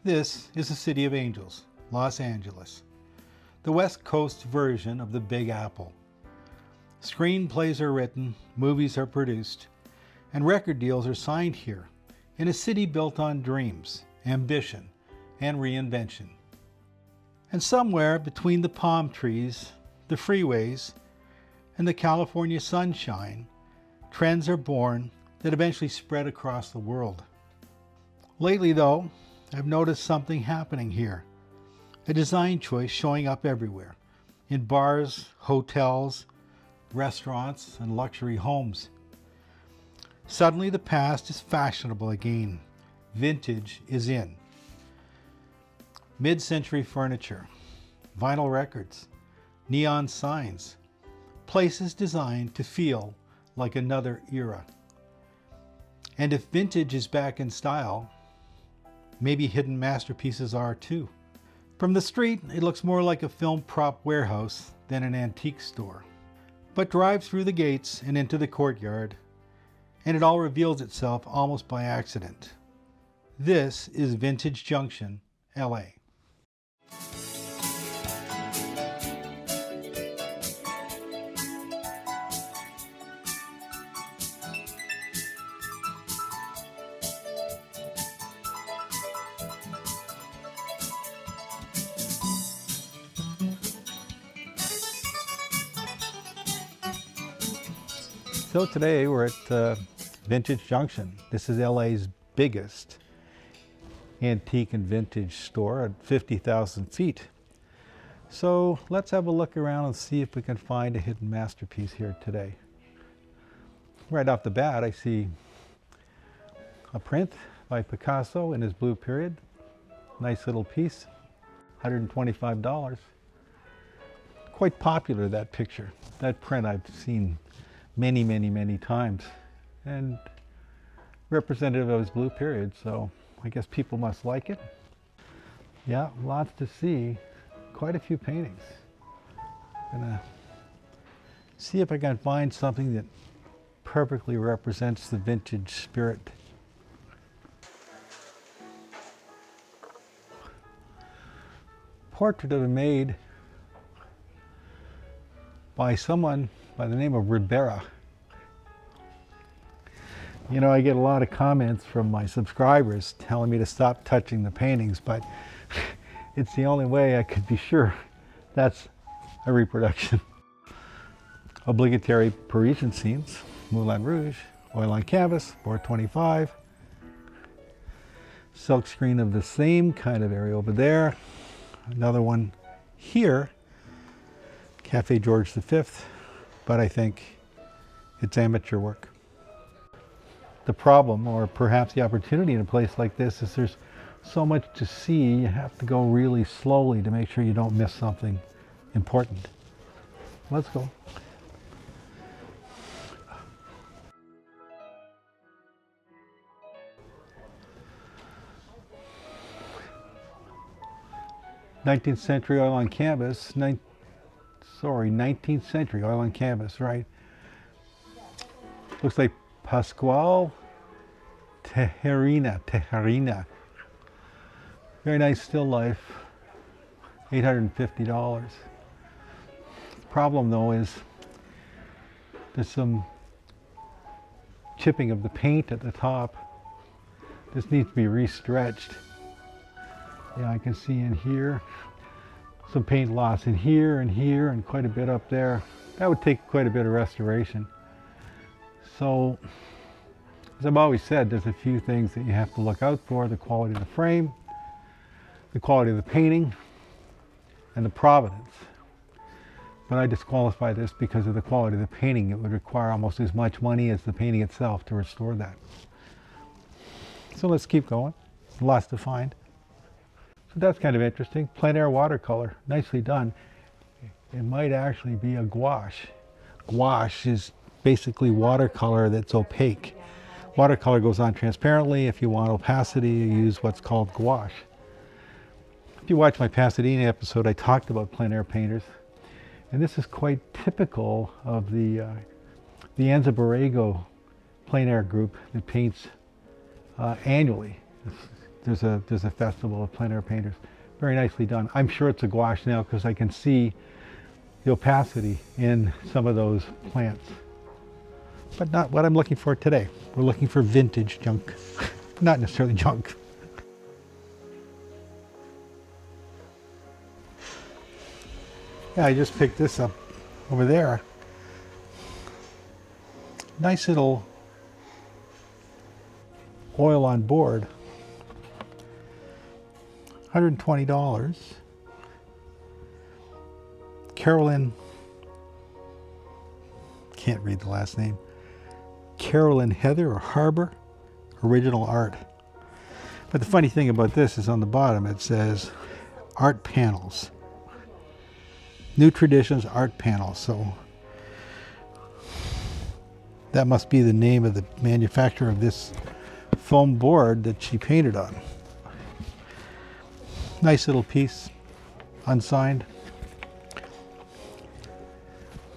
This is the City of Angels, Los Angeles, the West Coast version of the Big Apple. Screenplays are written, movies are produced, and record deals are signed here in a city built on dreams, ambition, and reinvention. And somewhere between the palm trees, the freeways, and the California sunshine, trends are born that eventually spread across the world. Lately, though, I've noticed something happening here. A design choice showing up everywhere, in bars, hotels, restaurants, and luxury homes. Suddenly the past is fashionable again. Vintage is in. Mid-century furniture, vinyl records, neon signs, places designed to feel like another era. And if vintage is back in style, maybe hidden masterpieces are too. From the street, it looks more like a film prop warehouse than an antique store. But drive through the gates and into the courtyard, and it all reveals itself almost by accident. This is Vintage Junction, LA. So today we're at Vintage Junction. This is LA's biggest antique and vintage store at 50,000 feet. So let's have a look around and see if we can find a hidden masterpiece here today. Right off the bat, I see a print by Picasso in his blue period. Nice little piece, $125. Quite popular, that picture. That print I've seen many times, and representative of his blue period, so I guess people must like it. Yeah, lots to see, quite a few paintings. Gonna see if I can find something that perfectly represents the vintage spirit. Portrait of a maid by someone by the name of Ribera. You know, I get a lot of comments from my subscribers telling me to stop touching the paintings, but it's the only way I could be sure that's a reproduction. Obligatory Parisian scenes, Moulin Rouge, oil on canvas, 425. Silk screen of the same kind of area over there. Another one here, Cafe George V. But I think it's amateur work. The problem, or perhaps the opportunity in a place like this, is there's so much to see, you have to go really slowly to make sure you don't miss something important. Let's go. '19th century oil on canvas. 19th century oil on canvas, right? Looks like Pascual Tejerina. Very nice still life, $850. The problem though is there's some chipping of the paint at the top. This needs to be restretched. Yeah, I can see in here. Some paint loss in here and here and quite a bit up there. That would take quite a bit of restoration. So, as I've always said, there's a few things that you have to look out for: the quality of the frame, the quality of the painting, and the provenance. But I disqualify this because of the quality of the painting. It would require almost as much money as the painting itself to restore that. So let's keep going. Lots to find. So that's kind of interesting. Plein air watercolor, nicely done. It might actually be a gouache. Gouache is basically watercolor that's opaque. Watercolor goes on transparently. If you want opacity, you use what's called gouache. If you watch my Pasadena episode, I talked about plein air painters. And this is quite typical of the Anza Borrego plein air group that paints annually. there's a festival of plein air painters. Very nicely done. I'm sure it's a gouache now because I can see the opacity in some of those plants. But not what I'm looking for today. We're looking for vintage junk, not necessarily junk. Yeah, I just picked this up over there. Nice little oil on board. $120. Carolyn, can't read the last name. Carolyn Heather or Harbor, original art. But the funny thing about this is on the bottom it says art panels. New Traditions art panels. So that must be the name of the manufacturer of this foam board that she painted on. Nice little piece, unsigned.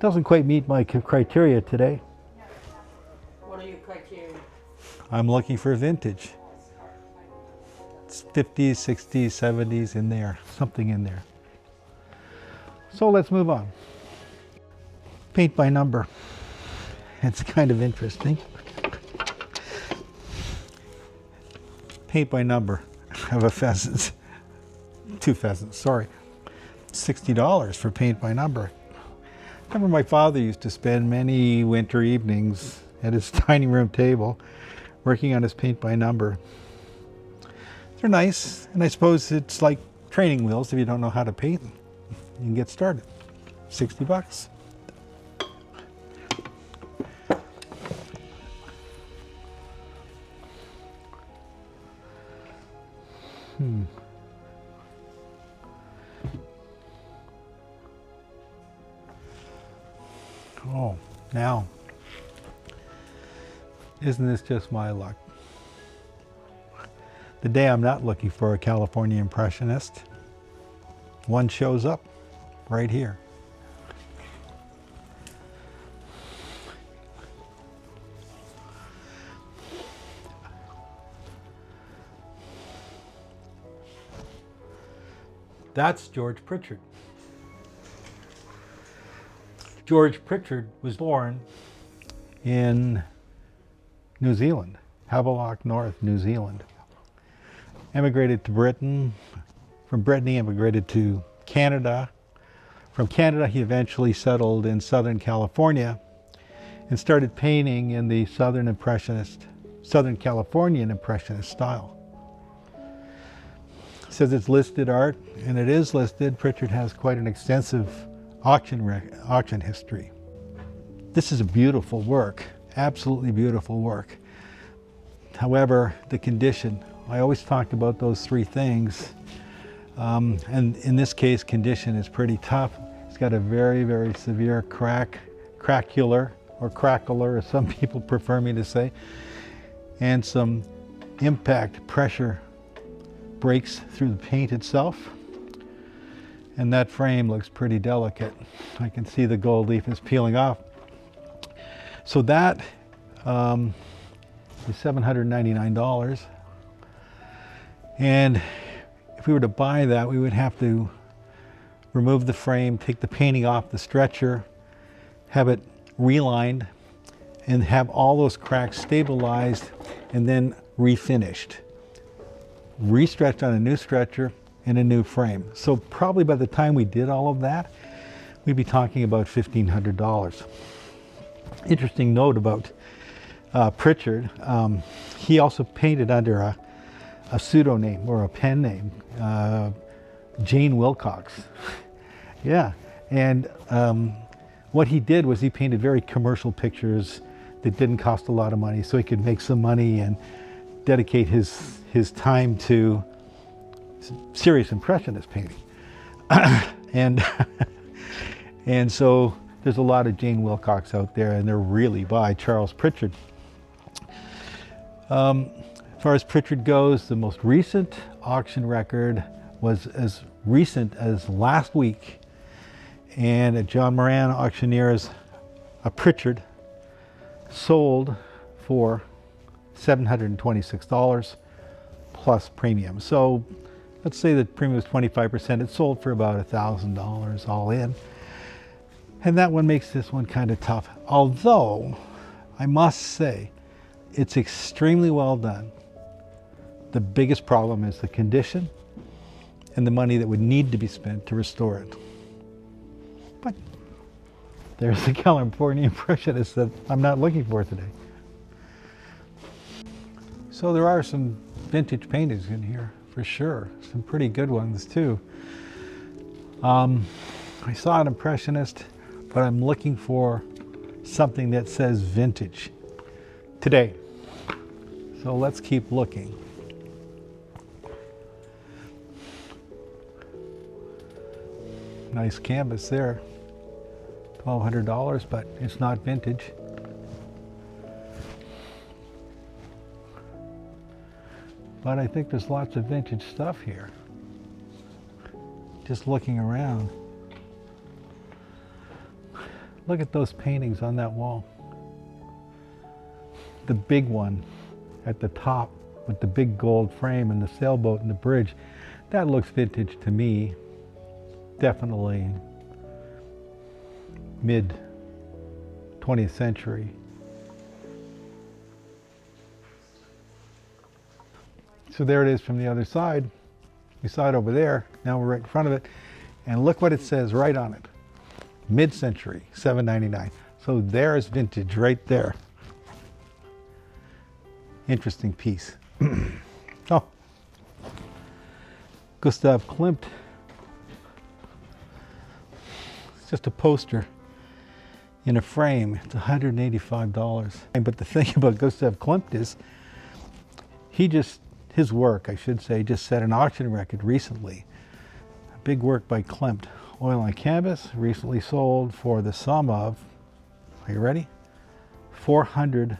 Doesn't quite meet my criteria today. What are your criteria? I'm looking for vintage. It's 50s, 60s, 70s in there, something in there. So let's move on. Paint by number. It's kind of interesting. Paint by number of a pheasant. 2 pheasants, sorry. $60 for paint by number. I remember my father used to spend many winter evenings at his dining room table working on his paint by number. They're nice, and I suppose it's like training wheels. If you don't know how to paint, you can get started. 60 bucks. Oh, now, isn't this just my luck? The day I'm not looking for a California Impressionist, one shows up right here. That's George Pritchard. George Pritchard was born in New Zealand, Havelock North, New Zealand. Emigrated to Britain. From Britain he emigrated to Canada. From Canada he eventually settled in Southern California and started painting in the Southern Californian Impressionist style. It says it's listed art, and it is listed. Pritchard has quite an extensive auction history. This is a beautiful work, absolutely beautiful work. However, the condition, I always talk about those 3 things, and in this case, condition is pretty tough. It's got a very, very severe craquelure, or crackler, as some people prefer me to say, and some impact pressure breaks through the paint itself. And that frame looks pretty delicate. I can see the gold leaf is peeling off. So that is $799. And if we were to buy that, we would have to remove the frame, take the painting off the stretcher, have it relined, and have all those cracks stabilized and then refinished. Restretched on a new stretcher and a new frame. So probably by the time we did all of that, we'd be talking about $1,500. Interesting note about Pritchard, he also painted under a pseudonym or a pen name, Jane Wilcox. Yeah, and what he did was he painted very commercial pictures that didn't cost a lot of money, so he could make some money and dedicate his time to serious impressionist painting. and so there's a lot of Jane Wilcox out there, and they're really by Charles Pritchard. As far as Pritchard goes, the most recent auction record was as recent as last week, and a John Moran auctioneer's a Pritchard sold for $726 plus premium. So let's say the premium was 25%. It sold for about $1,000 all in. And that one makes this one kind of tough. Although, I must say, it's extremely well done. The biggest problem is the condition and the money that would need to be spent to restore it. But there's the California Impressionist that I'm not looking for today. So there are some vintage paintings in here, for sure. Some pretty good ones too. I saw an Impressionist, but I'm looking for something that says vintage today. So let's keep looking. Nice canvas there, $1,200, but it's not vintage. But I think there's lots of vintage stuff here. Just looking around. Look at those paintings on that wall. The big one at the top with the big gold frame and the sailboat and the bridge. That looks vintage to me. Definitely mid 20th century. So there it is from the other side. We saw it over there. Now we're right in front of it. And look what it says right on it. Mid-century, $7.99. So there's vintage right there. Interesting piece. Oh, Gustav Klimt. It's just a poster in a frame. It's $185. But the thing about Gustav Klimt is his work, I should say, just set an auction record recently. A big work by Klimt. Oil on canvas, recently sold for the sum of, are you ready? $400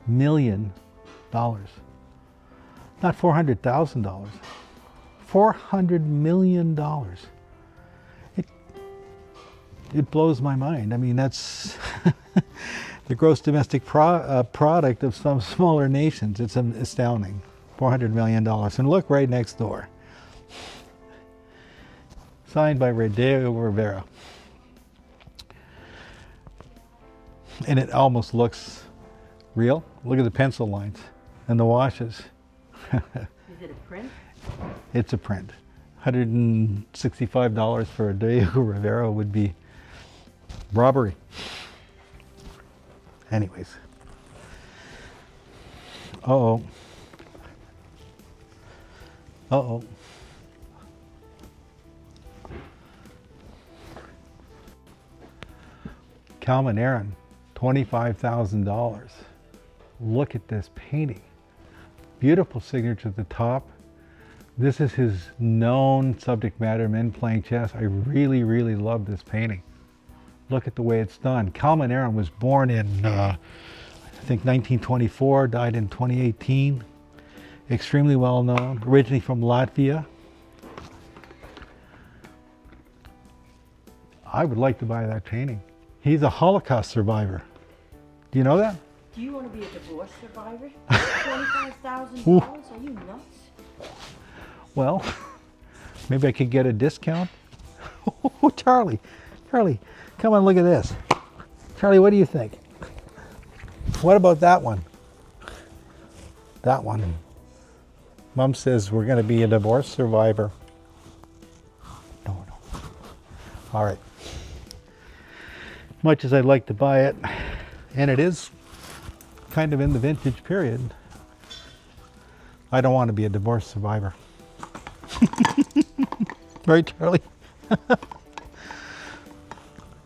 million. Not $400,000. $400 million. It blows my mind. I mean, that's the gross domestic product of some smaller nations. It's astounding. $400 million. And look right next door. Signed by Diego Rivera. And it almost looks real. Look at the pencil lines and the washes. Is it a print? It's a print. $165 for a Diego Rivera would be robbery. Anyways. Uh-oh. Uh-oh. Kalman Aron, $25,000. Look at this painting. Beautiful signature at the top. This is his known subject matter, men playing chess. I really, really love this painting. Look at the way it's done. Kalman Aron was born in, I think 1924, died in 2018. Extremely well known, originally from Latvia. I would like to buy that painting. He's a Holocaust survivor. Do you know that? Do you want to be a divorce survivor? $25,000? Are you nuts? Well, maybe I could get a discount. Oh, Charlie, come on, look at this. Charlie, what do you think? What about that one? That one. Mom says we're going to be a divorce survivor. No. All right. Much as I'd like to buy it, and it is kind of in the vintage period, I don't want to be a divorce survivor. Right, Charlie?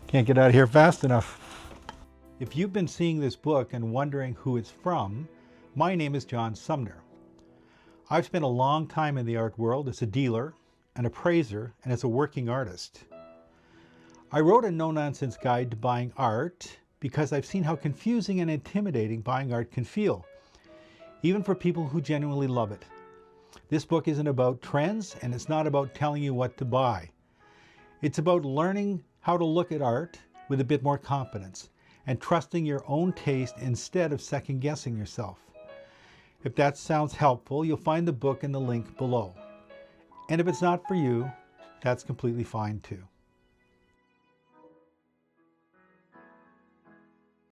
Can't get out of here fast enough. If you've been seeing this book and wondering who it's from, my name is John Sumner. I've spent a long time in the art world as a dealer, an appraiser, and as a working artist. I wrote a no-nonsense guide to buying art because I've seen how confusing and intimidating buying art can feel, even for people who genuinely love it. This book isn't about trends, and it's not about telling you what to buy. It's about learning how to look at art with a bit more confidence and trusting your own taste instead of second-guessing yourself. If that sounds helpful, you'll find the book in the link below. And if it's not for you, that's completely fine too.